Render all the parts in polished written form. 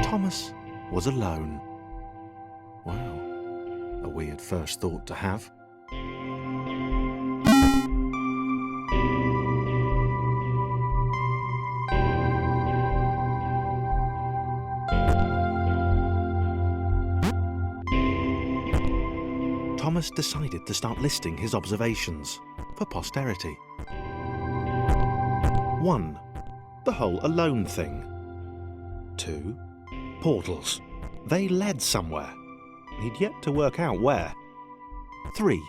Thomas was alone. Wow, a weird first thought to have. Thomas decided to start listing his observations for posterity. 1. The whole alone thing. 2. Portals. They led somewhere. He'd yet to work out where. 3.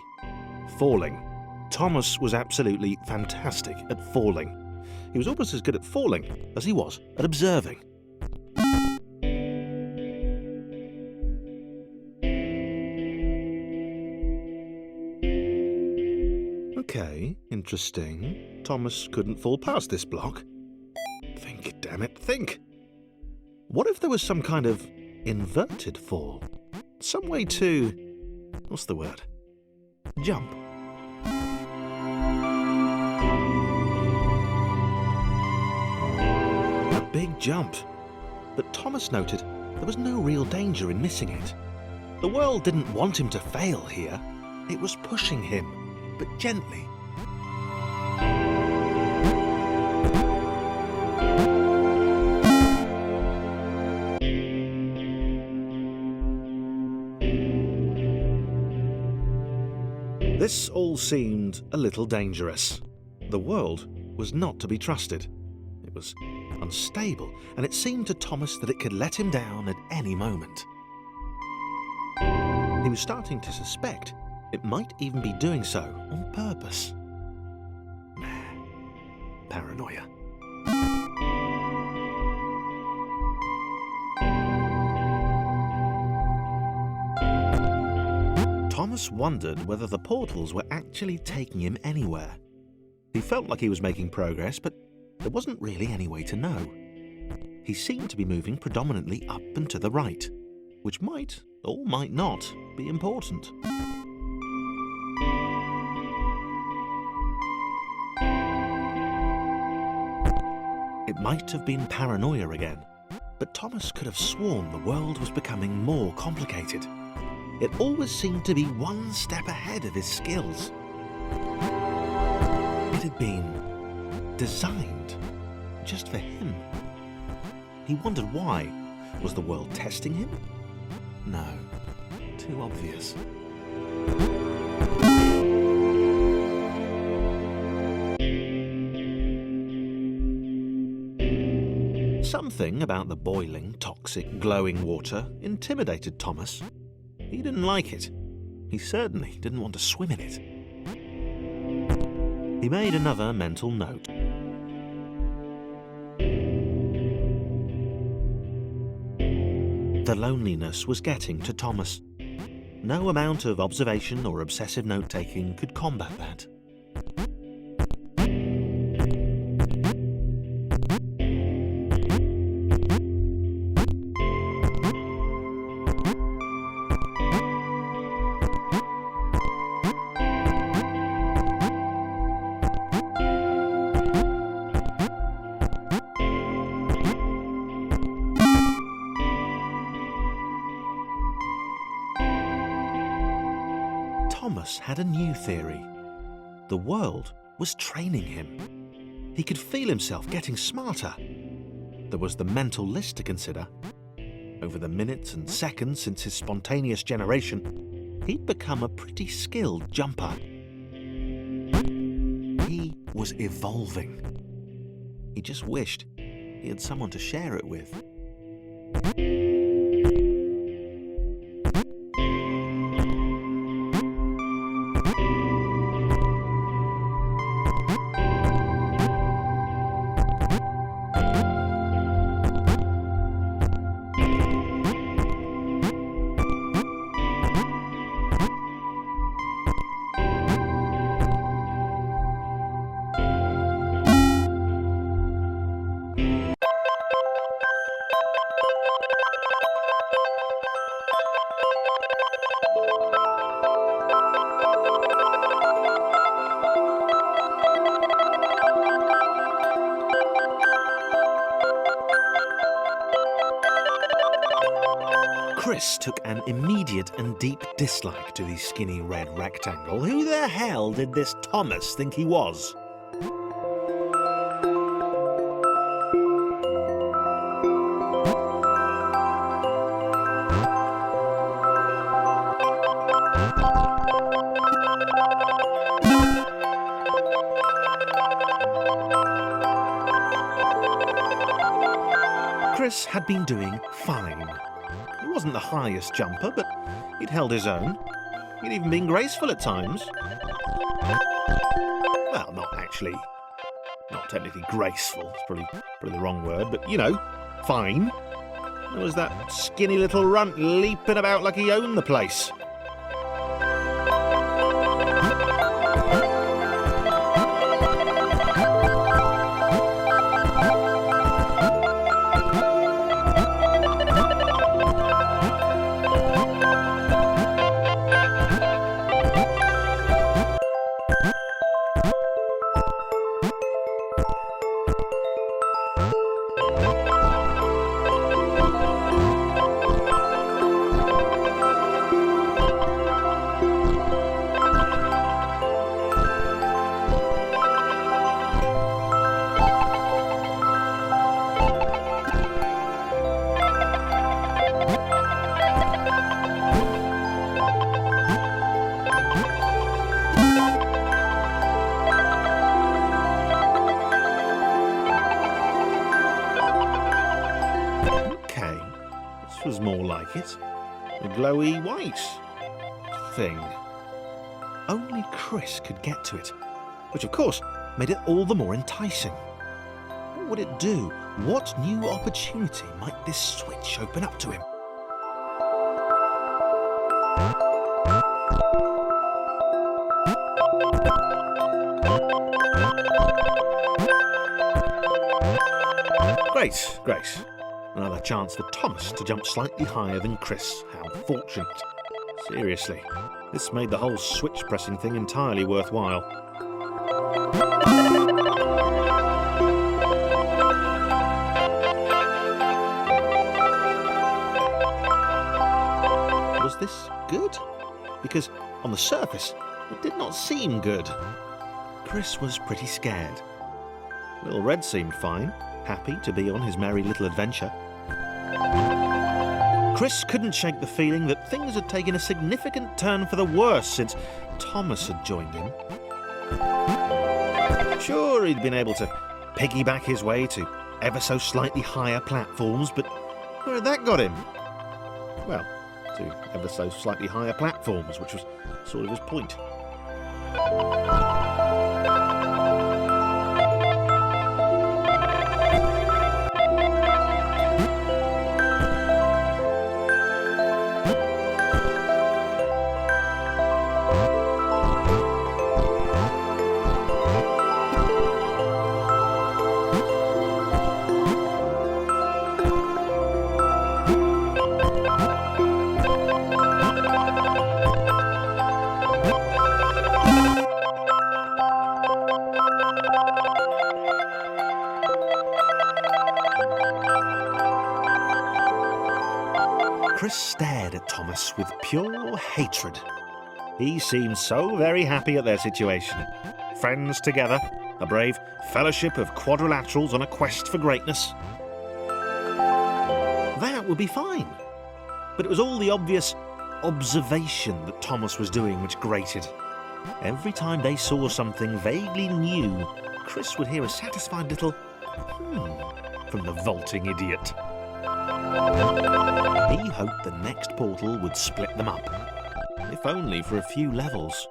Falling. Thomas was absolutely fantastic at falling. He was almost as good at falling as he was at observing. Okay, interesting. Thomas couldn't fall past this block. Think, damn it, think! What if there was some kind of inverted fall? Some way to... what's the word? Jump. A big jump. But Thomas noted there was no real danger in missing it. The world didn't want him to fail here. It was pushing him, but gently. This all seemed a little dangerous. The world was not to be trusted. It was unstable, and it seemed to Thomas that it could let him down at any moment. He was starting to suspect it might even be doing so on purpose. Paranoia. Thomas wondered whether the portals were actually taking him anywhere. He felt like he was making progress, but there wasn't really any way to know. He seemed to be moving predominantly up and to the right, which might, or might not, be important. It might have been paranoia again, but Thomas could have sworn the world was becoming more complicated. It always seemed to be one step ahead of his skills. It had been designed just for him. He wondered why. Was the world testing him? No, too obvious. Something about the boiling, toxic, glowing water intimidated Thomas. He didn't like it. He certainly didn't want to swim in it. He made another mental note. The loneliness was getting to Thomas. No amount of observation or obsessive note-taking could combat that. Thomas had a new theory. The world was training him. He could feel himself getting smarter. There was the mental list to consider. Over the minutes and seconds since his spontaneous generation, he'd become a pretty skilled jumper. He was evolving. He just wished he had someone to share it with. Chris took an immediate and deep dislike to the skinny red rectangle. Who the hell did this Thomas think he was? Chris had been doing fine. He wasn't the highest jumper, but he'd held his own. He'd even been graceful at times. Well, not technically graceful, it's probably the wrong word, but, you know, fine. There was that skinny little runt leaping about like he owned the place. Was more like it. A glowy white thing. Only Chris could get to it, which of course made it all the more enticing. What would it do? What new opportunity might this switch open up to him? Great. Another chance for Thomas to jump slightly higher than Chris. How fortunate. Seriously, this made the whole switch pressing thing entirely worthwhile. Was this good? Because on the surface, it did not seem good. Chris was pretty scared. Little Red seemed fine, happy to be on his merry little adventure. Chris couldn't shake the feeling that things had taken a significant turn for the worse since Thomas had joined him. Sure, he'd been able to piggyback his way to ever so slightly higher platforms, but where had that got him? Well, to ever so slightly higher platforms, which was sort of his point. Chris stared at Thomas with pure hatred. He seemed so very happy at their situation. Friends together, a brave fellowship of quadrilaterals on a quest for greatness. That would be fine. But it was all the obvious observation that Thomas was doing which grated. Every time they saw something vaguely new, Chris would hear a satisfied little from the vaulting idiot. He hoped the next portal would split them up, if only for a few levels.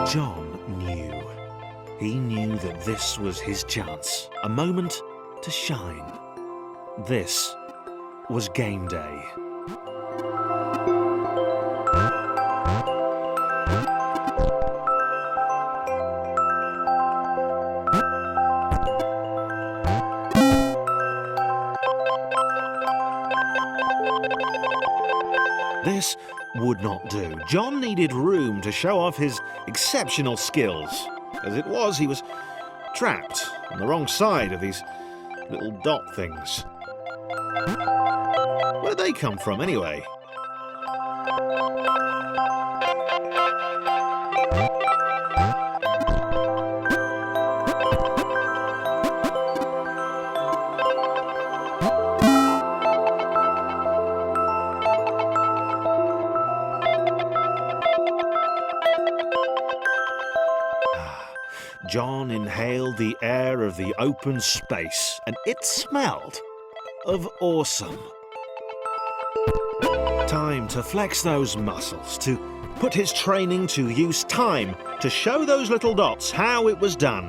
John knew. He knew that this was his chance, a moment to shine. This was game day. This would not do. John needed room to show off his exceptional skills. As it was, he was trapped on the wrong side of these little dot things. Where did they come from, anyway? John inhaled the air of the open space, and it smelled of awesome. Time to flex those muscles, to put his training to use, time to show those little dots how it was done.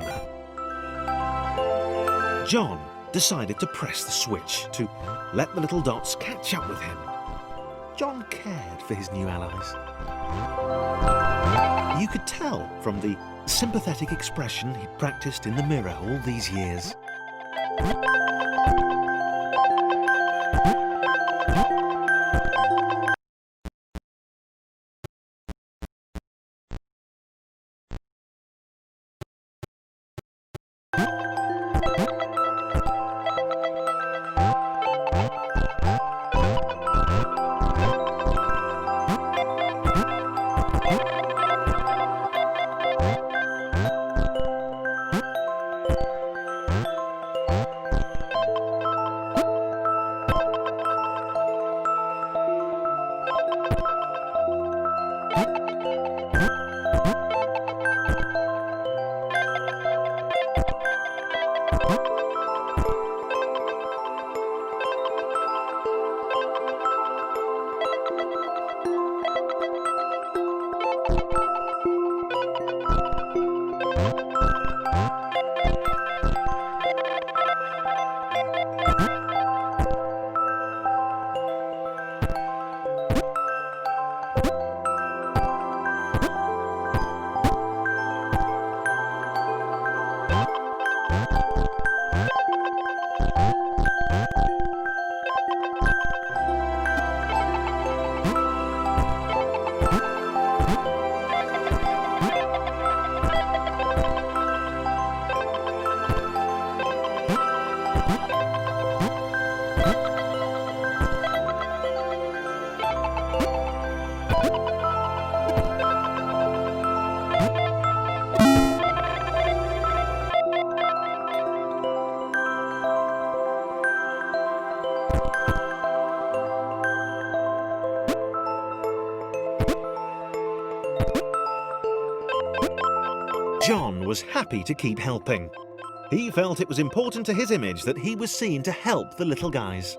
John decided to press the switch, to let the little dots catch up with him. John cared for his new allies. You could tell from the sympathetic expression he'd practiced in the mirror all these years. John was happy to keep helping. He felt it was important to his image that he was seen to help the little guys.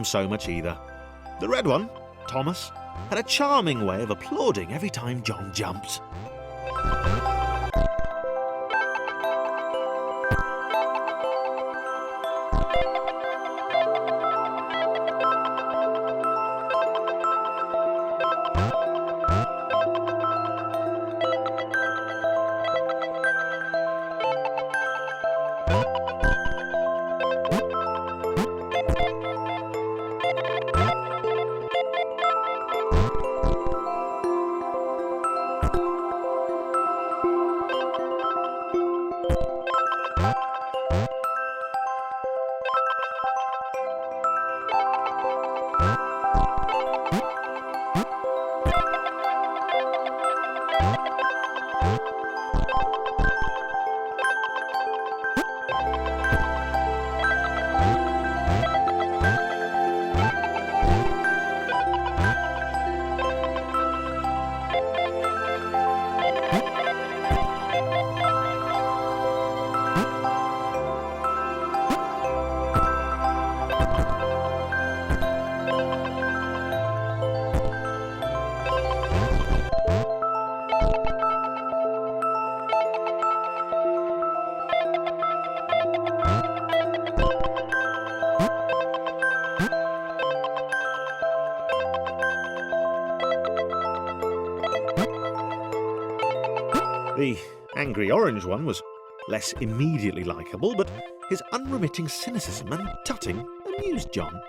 them so much either. The red one, Tomas, had a charming way of applauding every time John jumped. The angry orange one was less immediately likeable, but his unremitting cynicism and tutting amused John.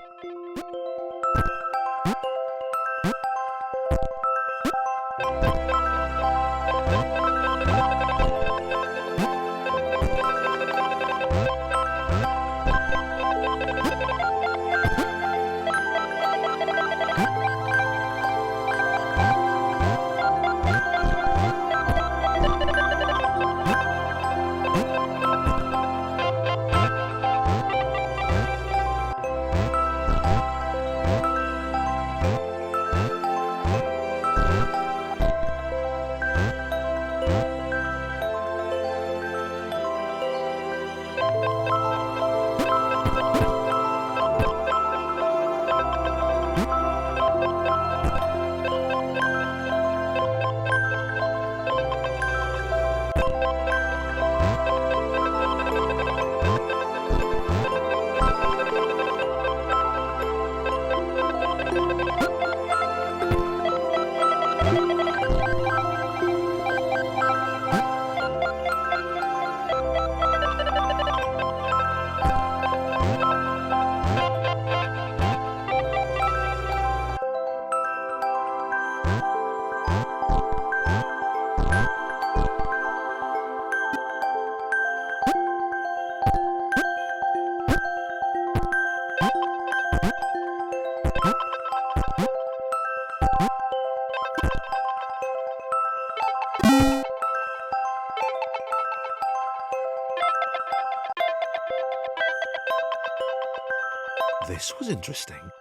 This was interesting.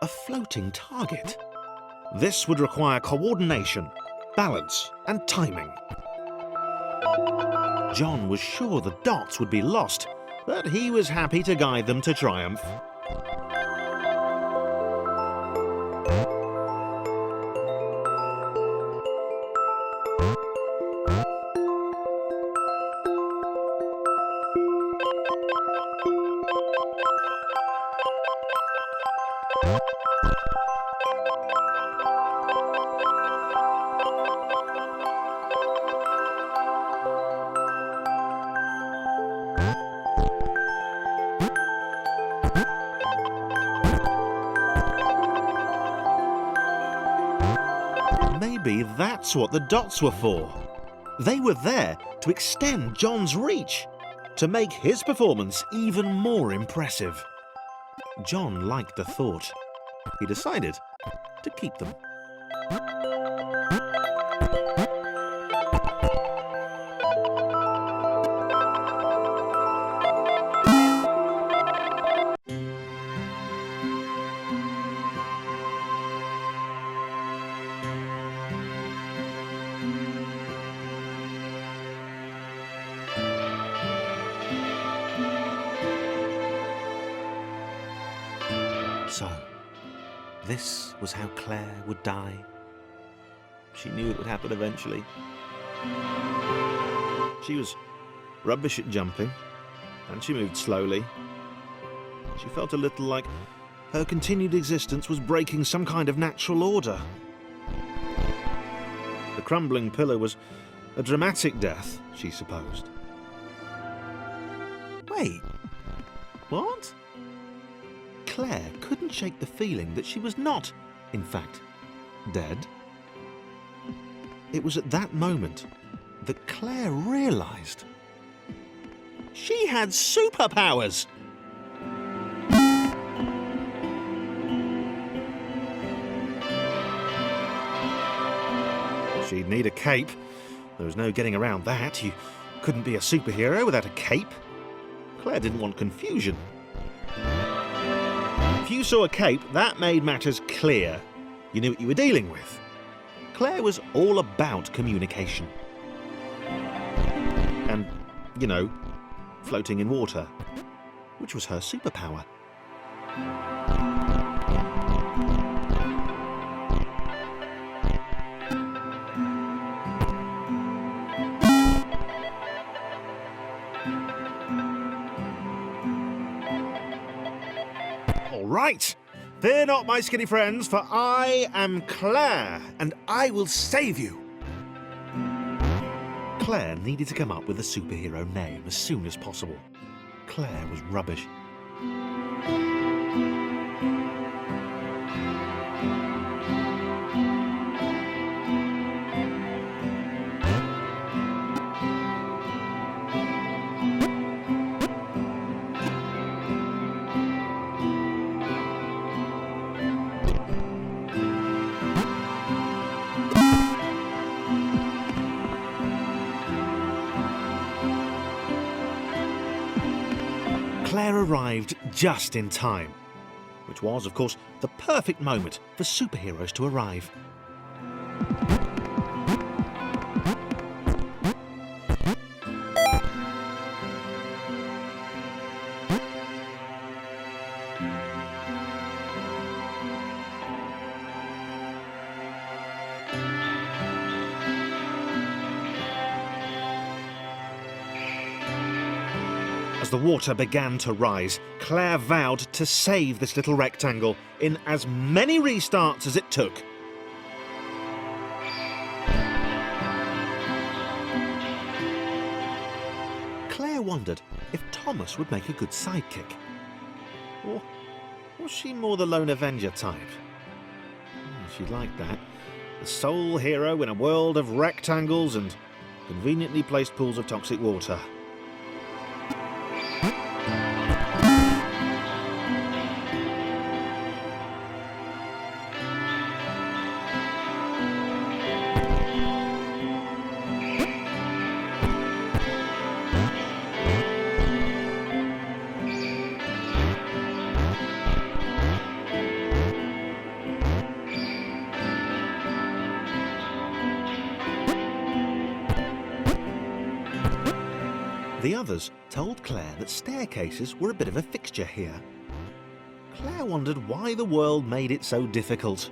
A floating target. This would require coordination, balance, and timing. John was sure the dots would be lost, but he was happy to guide them to triumph. Maybe that's what the dots were for. They were there to extend John's reach, to make his performance even more impressive. John liked the thought. He decided to keep them. So, this was how Claire would die. She knew it would happen eventually. She was rubbish at jumping, and she moved slowly. She felt a little like her continued existence was breaking some kind of natural order. The crumbling pillar was a dramatic death, she supposed. Wait, what? Claire couldn't shake the feeling that she was not, in fact, dead. It was at that moment that Claire realised she had superpowers. She'd need a cape. There was no getting around that. You couldn't be a superhero without a cape. Claire didn't want confusion. If you saw a cape, that made matters clear. You knew what you were dealing with. Claire was all about communication. And, you know, floating in water, which was her superpower. All right, fear not, my skinny friends, for I am Claire, and I will save you. Claire needed to come up with a superhero name as soon as possible. Claire was rubbish. Claire arrived just in time, which was, of course, the perfect moment for superheroes to arrive. As the water began to rise, Claire vowed to save this little rectangle in as many restarts as it took. Claire wondered if Tomas would make a good sidekick. Or was she more the lone Avenger type? She liked that. The sole hero in a world of rectangles and conveniently placed pools of toxic water. The others told Claire that staircases were a bit of a fixture here. Claire wondered why the world made it so difficult.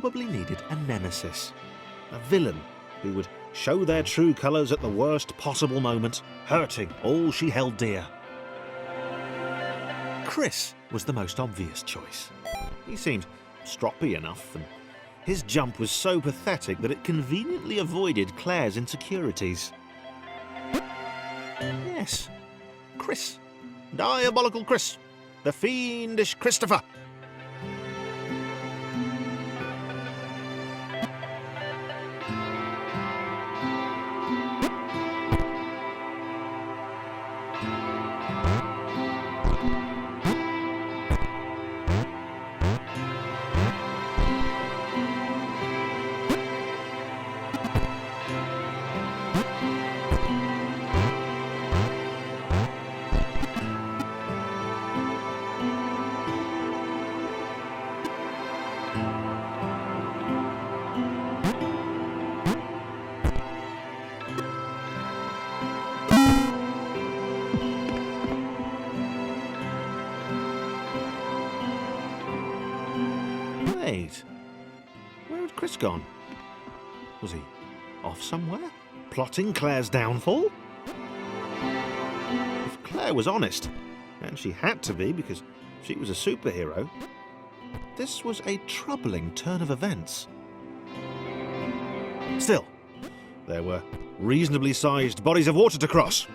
probably needed a nemesis, a villain who would show their true colours at the worst possible moment, hurting all she held dear. Chris was the most obvious choice. He seemed stroppy enough, and his jump was so pathetic that it conveniently avoided Claire's insecurities. Yes, Chris. Diabolical Chris. The fiendish Christopher. Wait, where had Chris gone? Was he off somewhere? Plotting Claire's downfall? If Claire was honest, and she had to be because she was a superhero, this was a troubling turn of events. Still, there were reasonably sized bodies of water to cross.